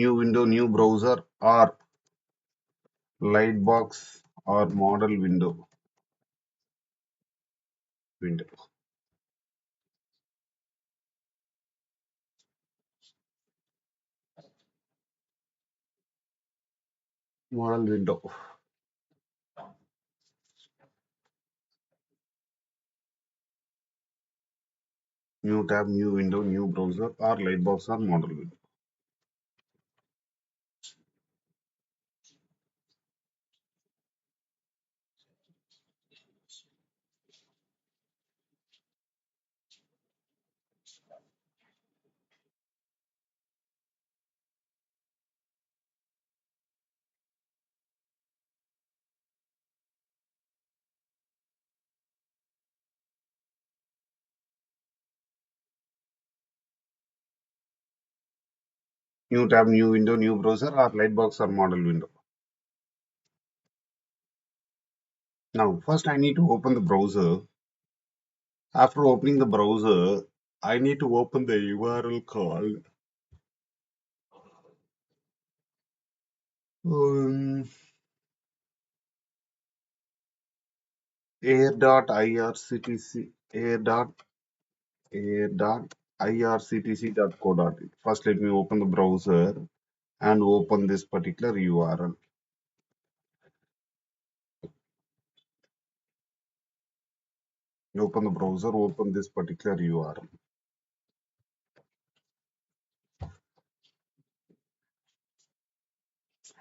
new window, new browser, or lightbox or model window, model window, new tab, new window, new browser, or lightbox or model window. New tab, new window, new browser, or lightbox or model window. Now, first I need to open the browser. After opening the browser, I need to open the URL called um, air.irctc air.irctc.co.in. First, let me open the browser and open this particular URL. Open the browser, open this particular URL.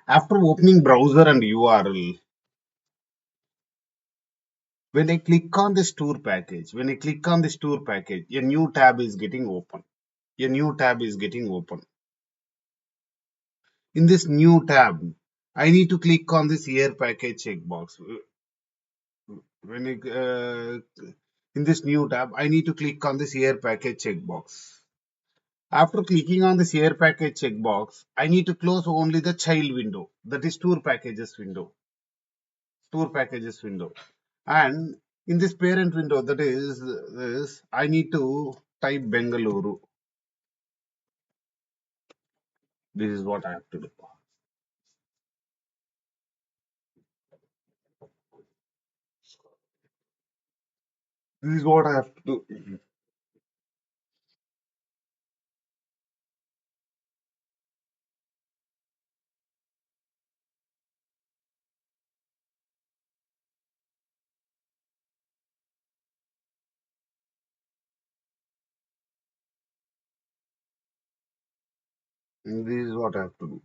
After opening browser and URL, when I click on this tour package, a new tab is getting open. A new tab is getting open. In this new tab, I need to click on this air package checkbox. When I, in this new tab, I need to click on this air package checkbox. After clicking on this air package checkbox, I need to close only the child window, that is tour packages window. And in this parent window, that is this, I need to type Bengaluru. This is what I have to do. This is what I have to do. This is what I have to do.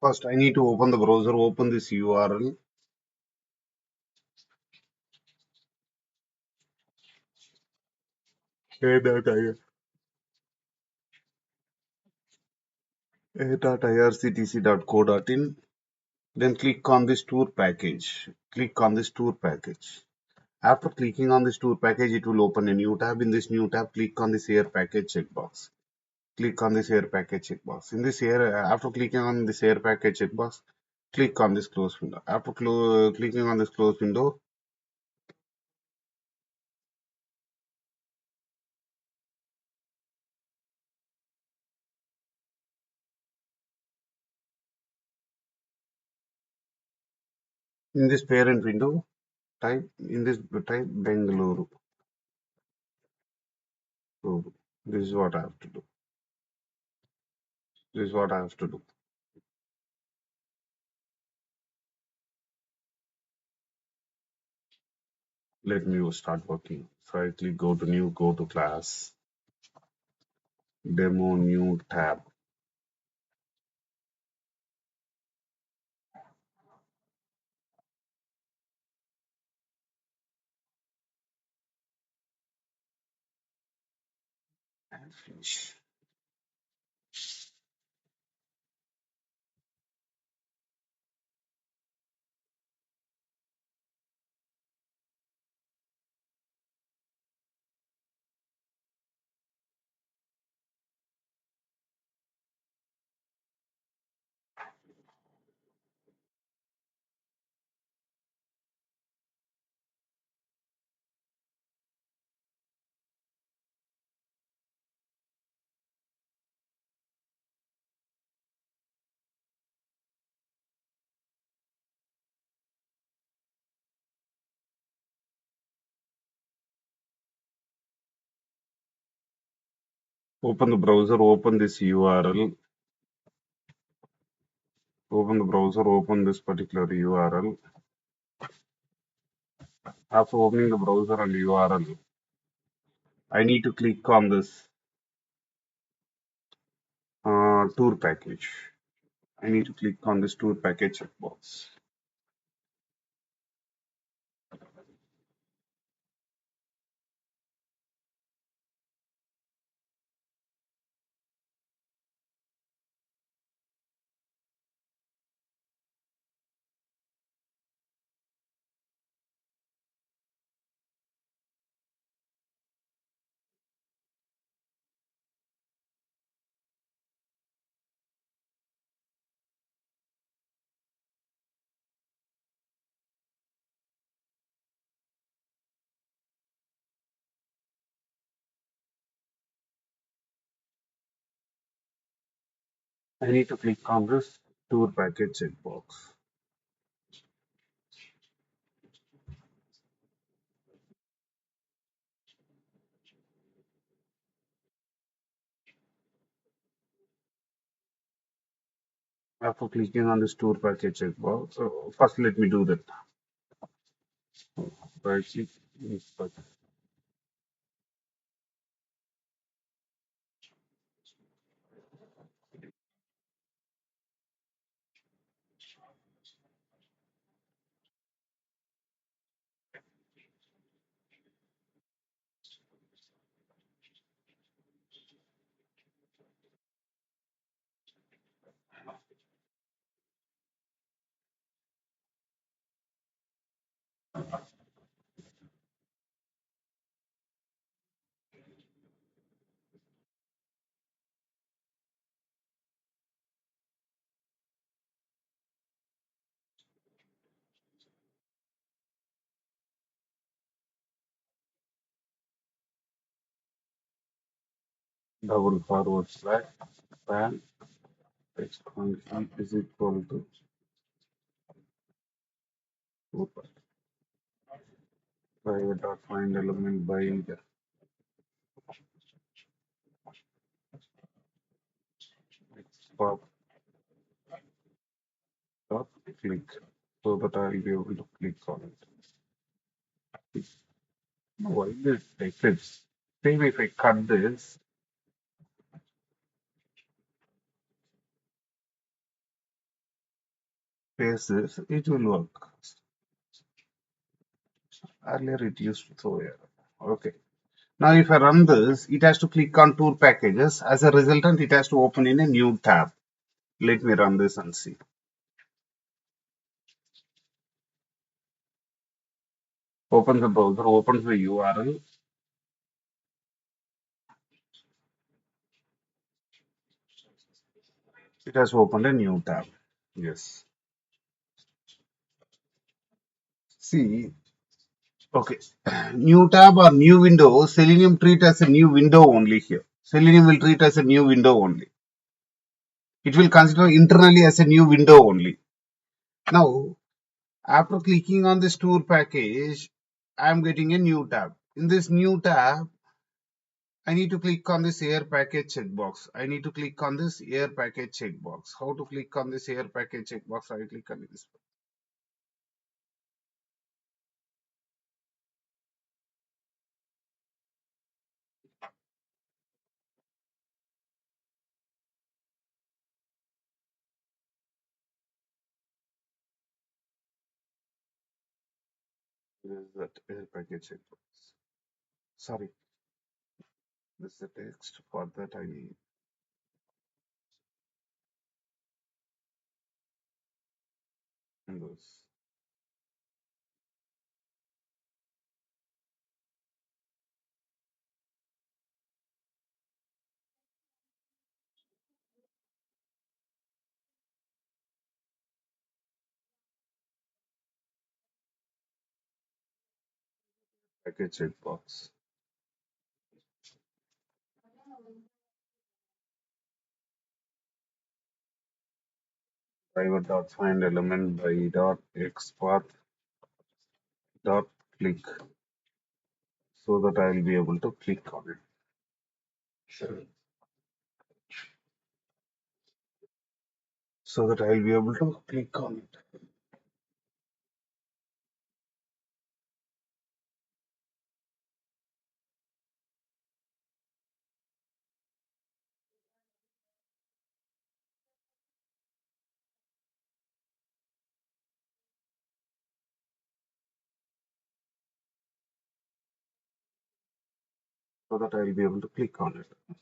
First, I need to open the browser, open this URL. a.irctc.co.in. Then click on this tour package. Click on this tour package. After clicking on this tour package, it will open a new tab. In this new tab, click on this air package checkbox. Click on this air package checkbox. In this air, after clicking on this air package checkbox, click on this close window. After clicking on this close window, in this parent window, type Bengaluru. So this is what I have to do. This is what I have to do. Let me start working. So I click go to new, go to class, demo, new tab. And finish. Open the browser, open this URL, open the browser, open this particular URL. After opening the browser and URL, I need to click on this tour package. I need to click on this tour package checkbox. I need to click on this tour package checkbox. After clicking on this tour package checkbox, first let me do that. Right click, inspect. Double forward slash pan text function is equal to private dot find element by the pop dot click so that I'll be able to click on it. Why this eclipse? Maybe if I cut this, paste this, it will work. Earlier it used to throw error. Okay. Now if I run this, it has to click on tour packages. As a resultant, it has to open in a new tab. Let me run this and see. Opens the browser, opens the URL. It has opened a new tab. Yes. See, okay. New tab or new window, Selenium treat as a new window only here. Selenium will treat as a new window only. It will consider internally as a new window only. Now, after clicking on this tour package, I am getting a new tab. In this new tab, I need to click on this air package checkbox. I need to click on this air package checkbox. How to click on this air package checkbox? I click on this. This is that air package checkbox. Sorry, this is the text for that I need. And this package checkbox. Private dot find element by dot xpath dot click so that I will be able to click on it. Sure. so that I'll be able to click on it. So that I'll be able to click on it.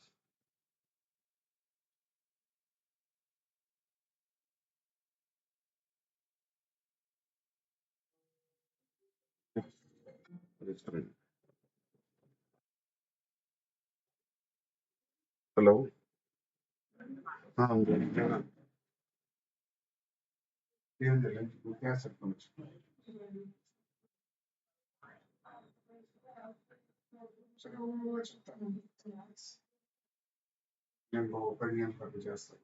Yes, friend. Hello. हाँ, क्या सकता నేను open చేస్తాను.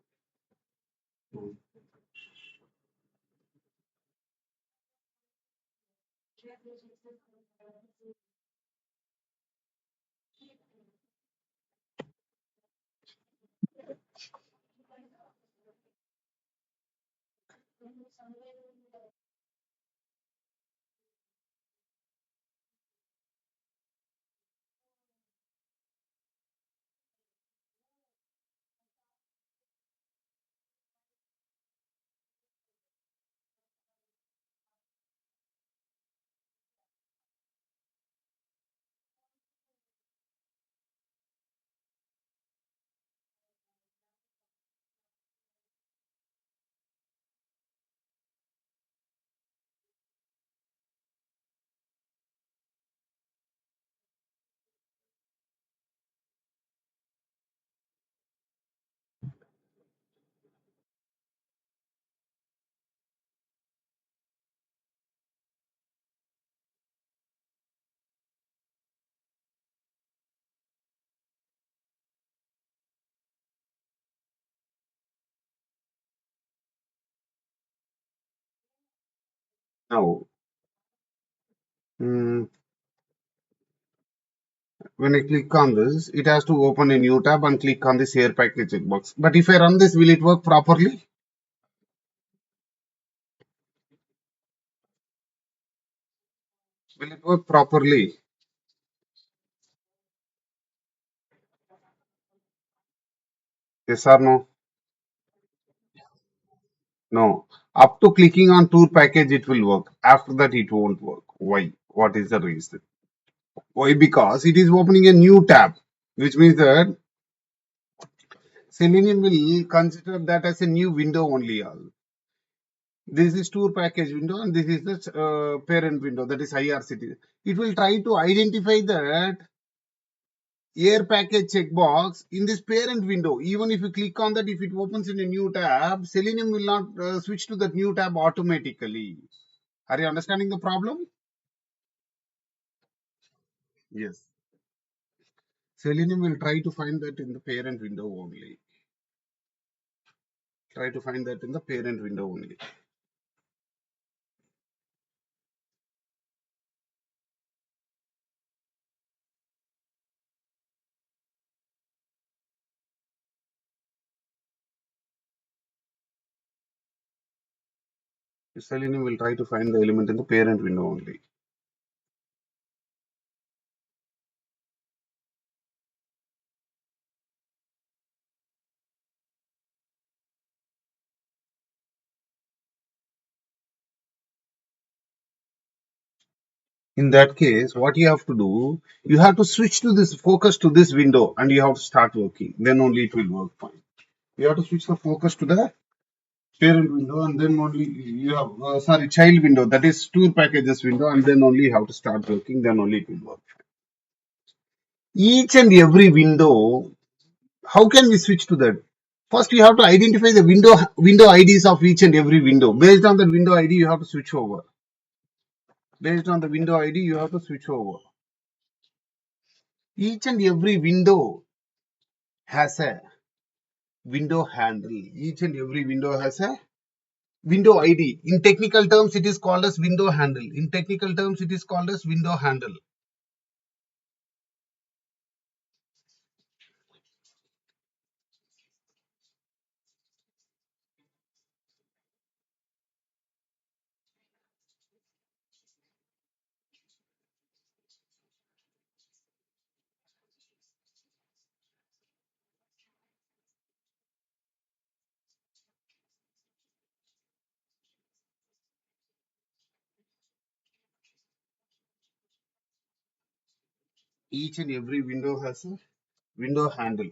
Now, mm, when I click on this, it has to open a new tab and click on the share package checkbox. But if I run this, will it work properly? Will it work properly? Yes or no? No. Up to clicking on tour package, it will work. After that, it won't work. Why? What is the reason? Why? Because it is opening a new tab, which means that Selenium will consider that as a new window only. All. This is tour package window and this is the parent window, that is IRCT. It will try to identify that air package checkbox in this parent window. Even if you click on that, if it opens in a new tab, Selenium will not switch to that new tab automatically. Are you understanding the problem? Yes. Selenium will try to find that in the parent window only. Try to find that in the parent window only. Selenium will try to find the element in the parent window only. In that case, what you have to do, you have to switch to this focus to this window and you have to start working. Then only it will work fine. You have to switch the focus to the parent window and then only you have, sorry, child window, that is tour packages window, and then only you have to start working. Then only it will work. Each and every window, how can we switch to that? First, you have to identify the window IDs of each and every window. Based on the window ID, you have to switch over. Based on the window ID, you have to switch over. Each and every window has a window handle. Each and every window has a window ID. In technical terms, it is called as window handle. In technical terms, it is called as window handle. Each and every window has a window handle.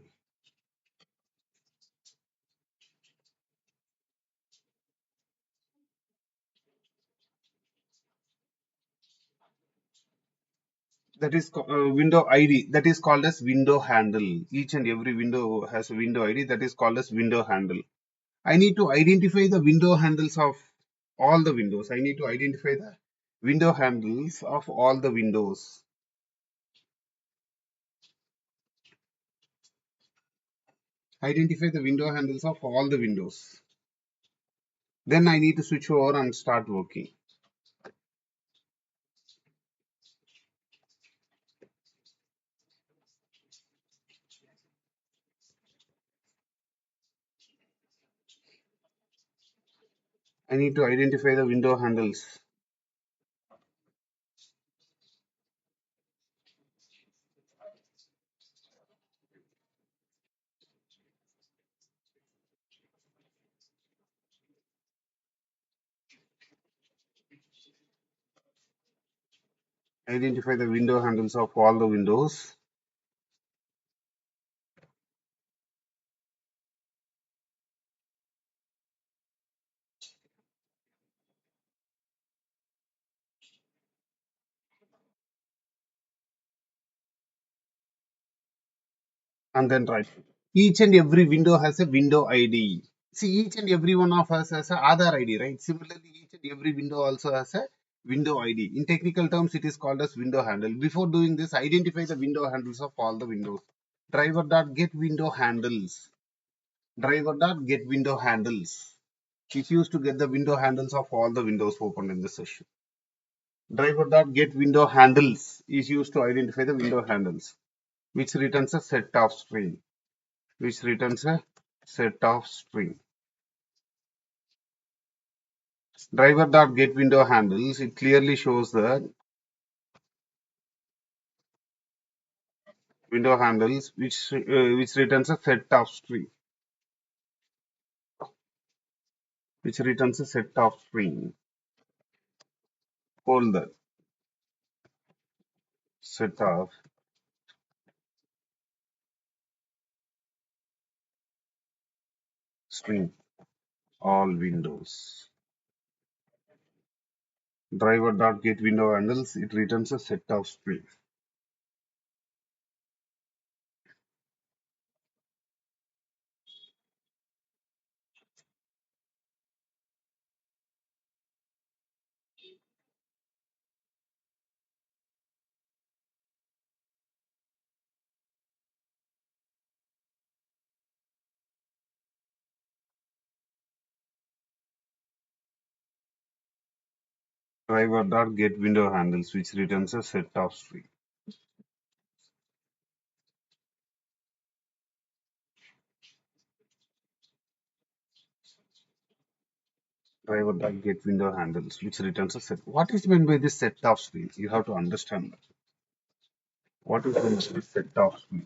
That is window ID. That is called as window handle. Each and every window has a window ID that is called as window handle. I need to identify the window handles of all the windows. I need to identify the window handles of all the windows. Identify the window handles of all the windows. Then I need to switch over and start working. I need to identify the window handles. Identify the window handles of all the windows. And then write. Each and every window has a window ID. See, each and every one of us has a Aadhaar ID, right? Similarly, each and every window also has a window ID. In technical terms, it is called as window handle. Before doing this, identify the window handles of all the windows. Driver dot get window handles. Driver dot get window handles. It's used to get the window handles of all the windows opened in the session. Driver dot get window handles is used to identify the window handles, which returns a set of string. Which returns a set of string. Driver.getWindow handles, it clearly shows the window handles which returns a set of string, which returns a set of string. Hold the set of string all windows. Driver.getWindow handles, it returns a set of string. Driver.getWindow handles, which returns a set of string. Driver.getWindow handles, which returns a set. What is meant by this set of string? You have to understand that. What is meant by this set of string?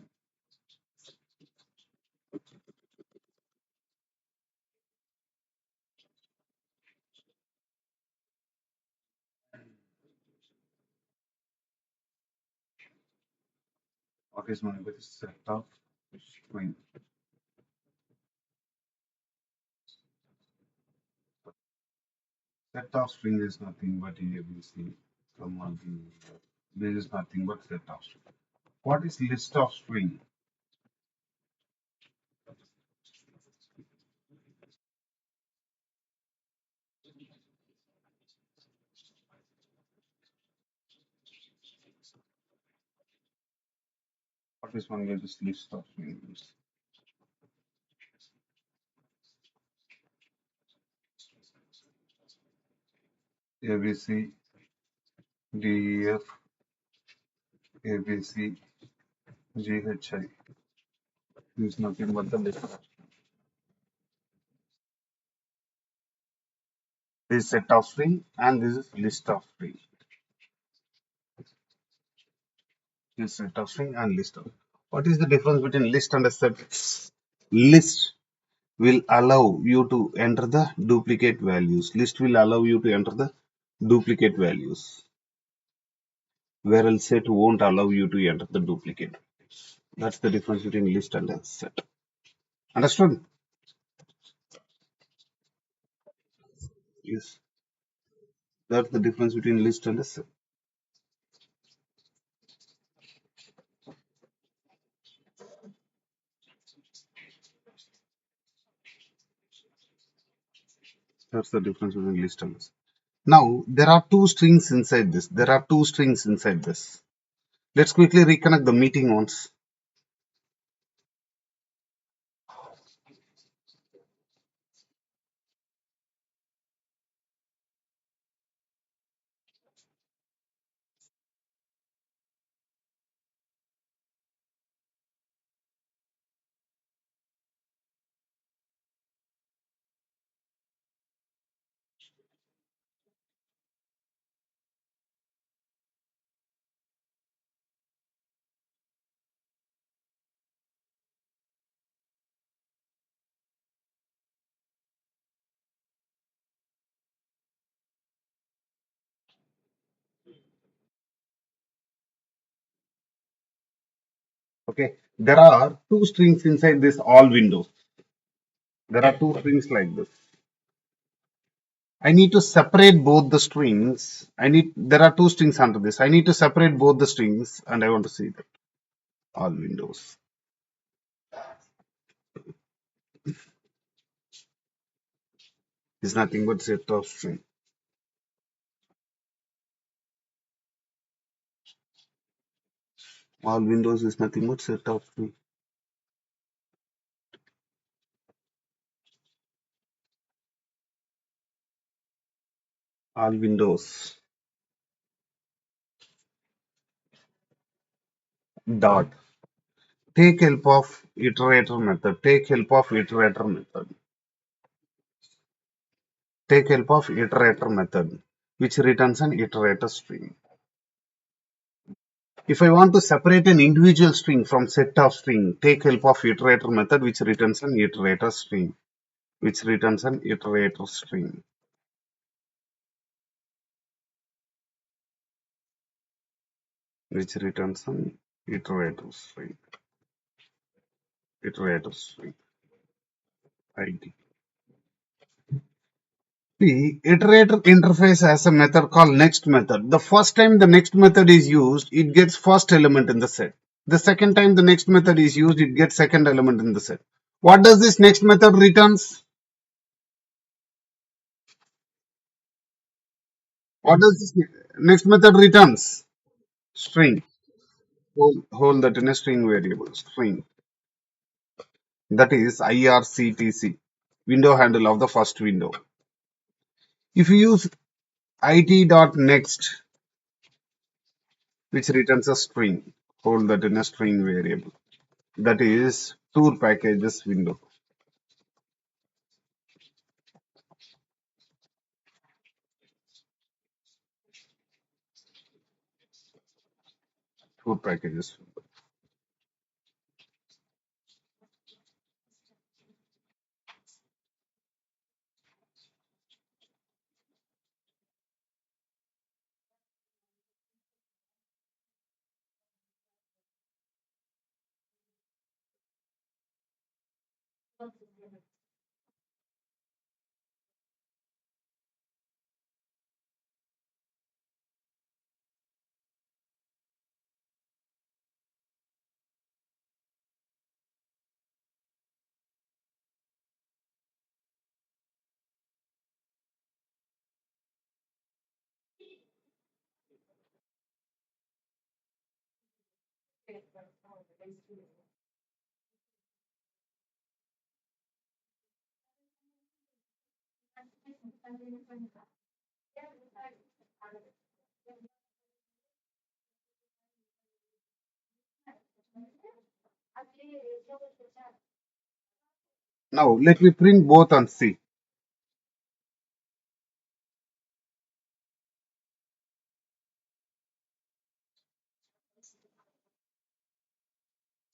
What is meant by this set of string? Set of string is nothing but ABC. Come on, this is nothing but set of string. What is list of string? What is one with this list of strings? ABC, DEF, ABC, GHI. This is nothing but the list. This is set of string and this is list of string. This set of string and list of. What is the difference between list and a set? List will allow you to enter the duplicate values. List will allow you to enter the duplicate values. whereas set won't allow you to enter the duplicate values. That's the difference between list and a set. Understood? Yes. That's the difference between list and a set. That's the difference between list and a set. Now, there are two strings inside this. There are two strings inside this. Let's quickly reconnect the meeting once. Okay. There are two strings inside this all windows. There are two strings like this. I need to separate both the strings. There are two strings under this. I need to separate both the strings and I want to see that all windows is nothing but set of string. All windows is nothing but set of string. All windows dot. Take help of iterator method. Take help of iterator method. Take help of iterator method, which returns an iterator string. If I want to separate an individual string from set of string, take help of iterator method, which returns an iterator string. Which returns an iterator string. Which returns an iterator string. Iterator string. ID. The iterator interface has a method called next method. The first time the next method is used, it gets first element in the set. The second time the next method is used, it gets second element in the set. What does this next method returns? What does this next method returns? String. Hold that in a string variable. String. That is IRCTC. Window handle of the first window. If you use it.next, which returns a string, hold that in a string variable. That is tour packages window. Tour packages window. Now let me print both and see.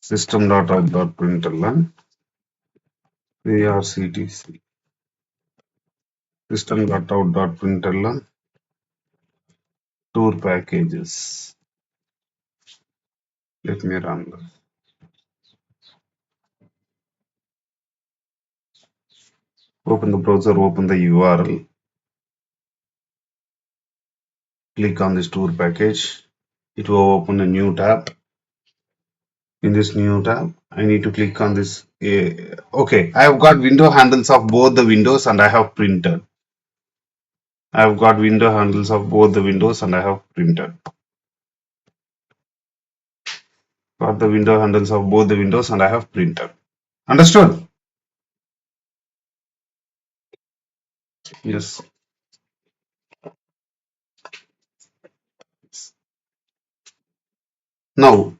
System.out.println ARCTC. System.out.println tour packages. Let me run this. Open the browser, open the URL, click on this tour package. It will open a new tab. In this new tab, I need to click on this. Okay, I have got window handles of both the windows and I have printed. I have got window handles of both the windows and I have printed. Got the window handles of both the windows and I have printed. Understood? Yes. Now,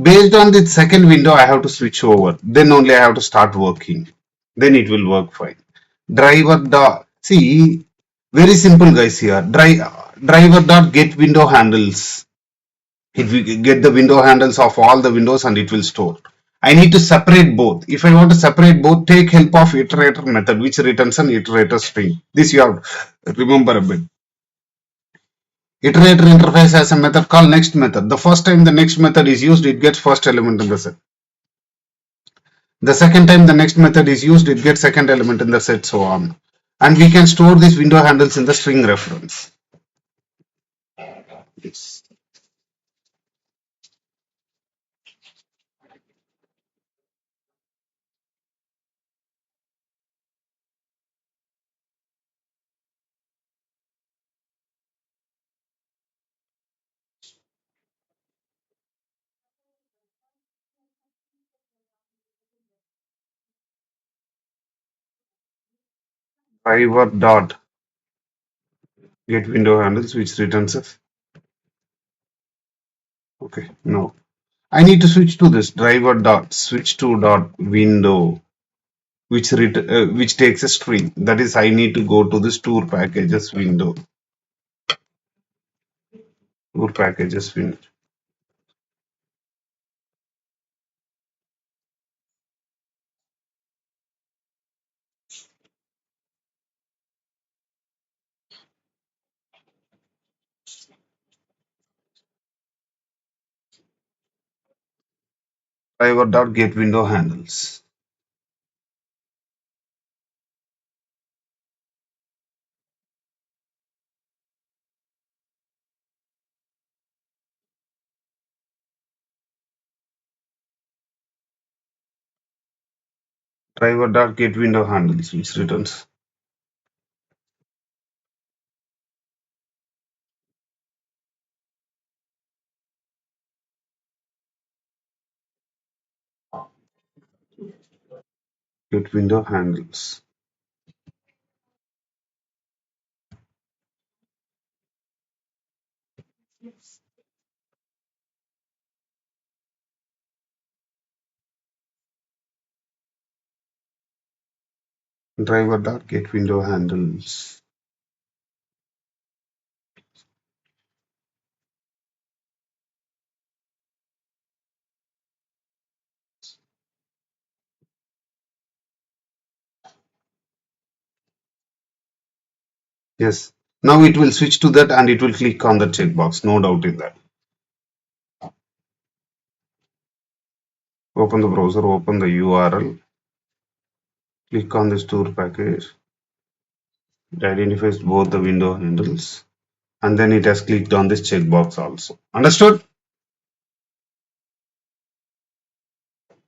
based on the second window, I have to switch over. Then only I have to start working. Then it will work fine. Driver dot see very simple guys here. Driver dot get window handles. It will get the window handles of all the windows and it will store. I need to separate both. If I want to separate both, take help of iterator method, which returns an iterator string. This you have to remember a bit. Iterator interface has a method called next method. The first time the next method is used, it gets first element in the set. The second time the next method is used, it gets second element in the set, so on. And we can store these window handles in the string reference. Yes. Driver dot get window handles, which returns a okay. No, I need to switch to this driver dot switch to dot window, which takes a string. That is, I need to go to this tour packages window. Tour packages window. Driver dot get window handles. Driver dot get window handles, which returns get window handles. Driver dot get window handles. Yes. Now it will switch to that and it will click on the checkbox. No doubt in that. Open the browser, open the URL, click on this tour package. It identifies both the window handles and then it has clicked on this checkbox also. Understood?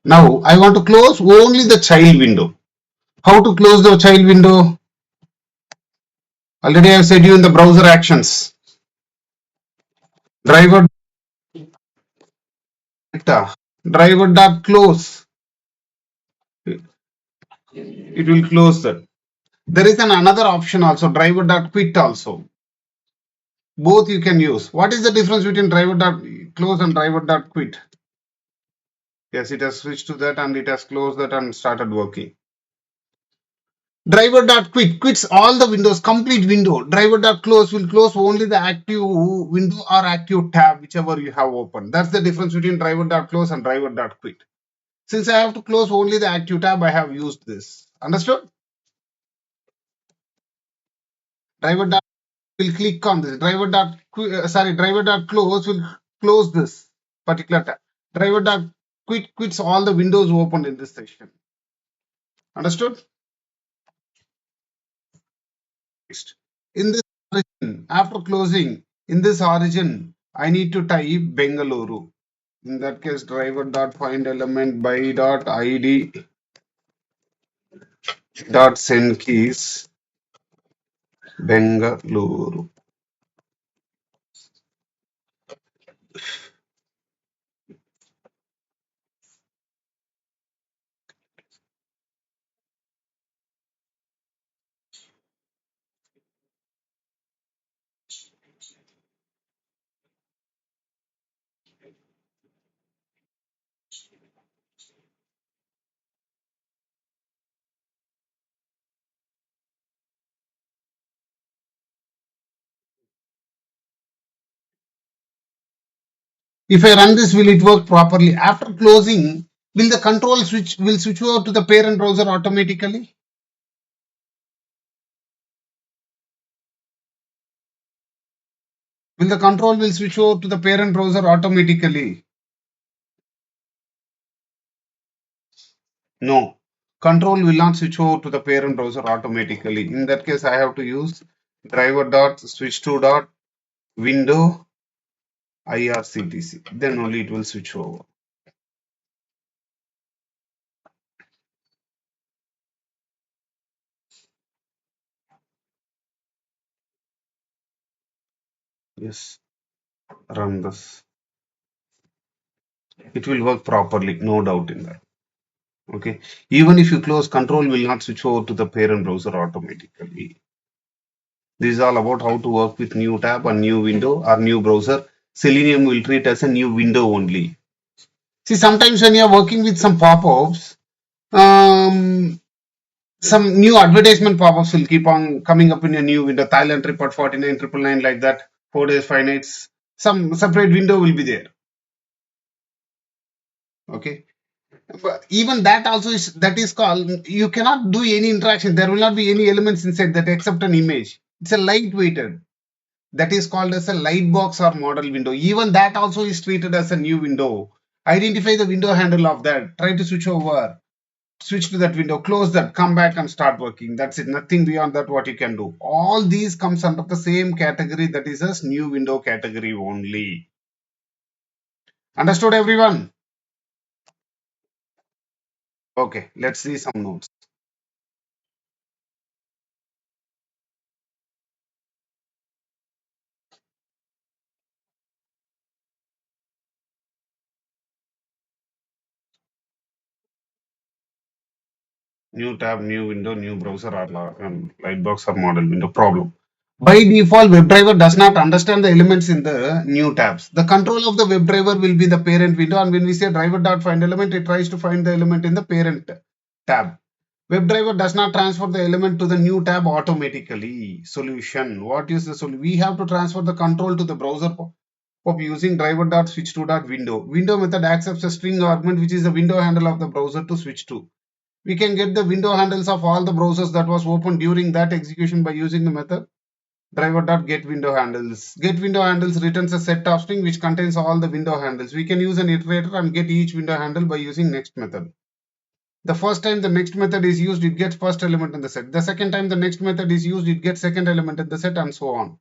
Now I want to close only the child window. How to close the child window? Already I have said you in the browser actions. Driver data. Driver dot close. It will close that. There is another option also, driver dot quit also. Both you can use. What is the difference between driver dot close and driver dot quit? Yes, it has switched to that and it has closed that and started working. Driver dot quit quits all the windows, complete window. Driver dot close will close only the active window or active tab, whichever you have opened. That's the difference between driver dot close and driver dot quit. Since I have to close only the active tab, I have used this. Understood? Driver dot will click on this. Driver dot close will close this particular tab. Driver dot quits all the windows open in this section. Understood? Next. In this origin, after closing, in this origin, I need to type Bengaluru. In that case, driver dot find element by dot id dot send keys Bengaluru. If I run this, will it work properly? After closing, will the control switch will switch over to the parent browser automatically? Will the control will switch over to the parent browser automatically? No. Control will not switch over to the parent browser automatically. In that case, I have to use driver dot switch to dot window irctc. Then only it will switch over. Yes, run this. It will work properly, no doubt in that. Okay. Even if you close, control will not switch over to the parent browser automatically. This is all about how to work with new tab or new window or new browser. Selenium will treat as a new window only. See, sometimes when you are working with some pop-ups, some new advertisement pop-ups will keep on coming up in a new window. Thailand report 49,999 like that. 4 days, 5 nights. Some separate window will be there. Okay. But even that also is that is called you cannot do any interaction. There will not be any elements inside that except an image. It's a lightweighted. That is called as a lightbox or modal window. Even that also is treated as a new window. Identify the window handle of that. Try to switch over. Switch to that window, close that, come back and start working. That's it. Nothing beyond that what you can do. All these comes under the same category, that is a new window category only. Understood everyone? Okay, let's see some notes. New tab, new window, new browser or lightbox or model window problem. By default, WebDriver does not understand the elements in the new tabs. The control of the WebDriver will be the parent window, and when we say driver.find element, it tries to find the element in the parent tab. WebDriver does not transfer the element to the new tab automatically. Solution. What is the solution? We have to transfer the control to the browser of using driver.switch2.window. Window method accepts a string argument, which is the window handle of the browser to switch to. We can get the window handles of all the browsers that was open during that execution by using the method driver.getWindowHandles. GetWindowHandles returns a set of string which contains all the window handles. We can use an iterator and get each window handle by using next method. The first time the next method is used, it gets first element in the set. The second time the next method is used, it gets second element in the set, and so on.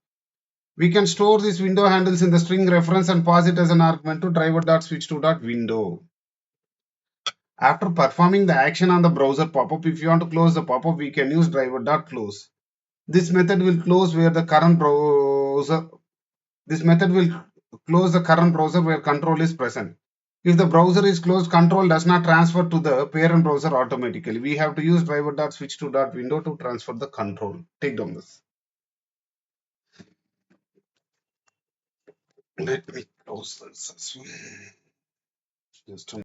We can store these window handles in the string reference and pass it as an argument to driver.switch2.window. After performing the action on the browser pop-up, if you want to close the pop-up, we can use driver.close. This method will close where the current browser. This method will close the current browser where control is present. If the browser is closed, control does not transfer to the parent browser automatically. We have to use driver.switch2.window to transfer the control. Take down this. Let me close this as well. Just